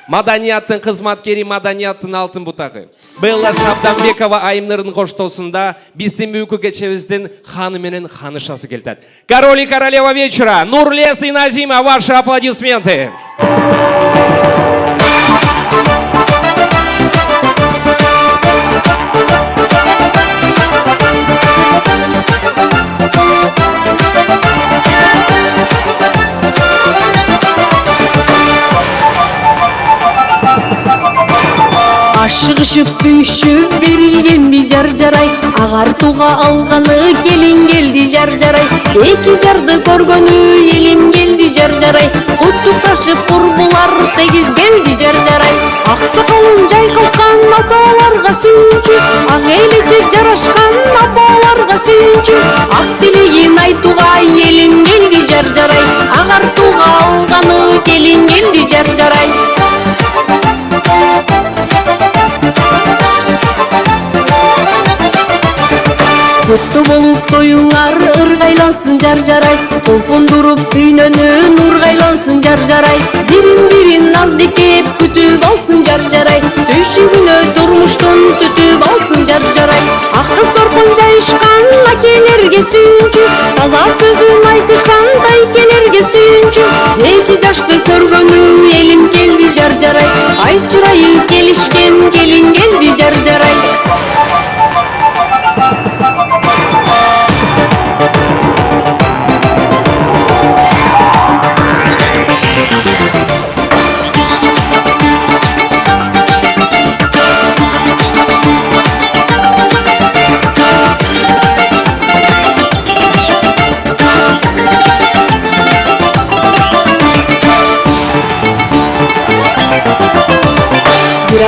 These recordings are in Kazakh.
Маданияттың қызматкері, маданияттың алтын бұтағы. Белла Шабданбекова айымнырын қоштосында біздің бүкі кечебіздің ханы менен ханышасы келтеді. Король и королева вечера, Нурлес и Назима, ваши аплодисменты. Ашығышып сүйішіп берілген би жар-жарай, ағартуға алғаны келін келді жар-жарай. Екі жарды көргені елім келді жар-жарай, құттықташып құрбылар тегіз келді жар-жарай. Ақсақалын жайқалқан апаларға сүйінші, ақ елі жарашқан апаларға сүйінші. Ақ тілегін айтуға елім келді жар-жарай, ағартуға алғаны келін келді жар-жарай. Құтты болып тойыңар ырғайлансын жар-жарай, толқындырып күйнөнүн ырғайлансын жар-жарай. Бирин-бирин наздекеп күтіп алсын жар-жарай, түйшігіне тұрмыштың түтіп алсын жар-жарай. Аққыз торқын жайышқан лакелерге сүйінші, таза сөзін айтышқан тайкелерге сүйінші. Екі жашты көргөнү елім келді жар-жарай, ай чырайы келішкен келін келді жар-жарай.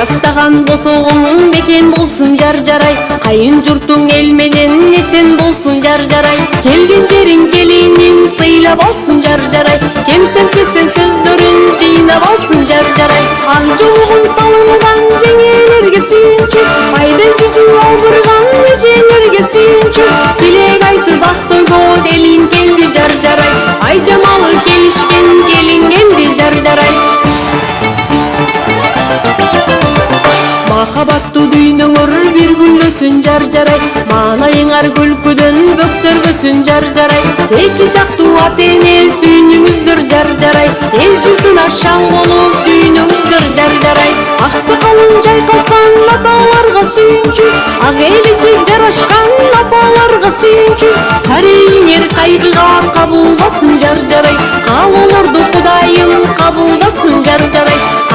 Аттаған босоғың бекен болсын жар-жарай, қайын жұртың ел менен несен болсын жар-жарай. Келген жерің келінін сыйлап алсын жар-жарай, кемсен-кесен сөздерін жинап алсын жар-жарай. Ақ жолығын салынған жеңелерге сүйінші, айдай жүзі алдырған ежелерге сүйінші. Тілек айтып ақтойға делин келді жар-жарай, ай жамалы келішкен келін келді жар-жарай. Махабатты дүйнөңөр бир күлөсүн жар-жарай, маанайыңар күлкүдөн бөксөргөсүн жар-жарай. Эки жактуу ата-эне сүйүнүңүздөр жар-жарай, эл журтуна шаң болуп дүйнөңүздөр жар-жарай. Аксакалын жайкалткан аталарга сүйүнчү, ак эличи жарашкан апаларга сүйүнчү. Карийиңер кайгыга кабылбасын жар-жарай, каалоолорду Кудайым кабылдасын жар-жарай.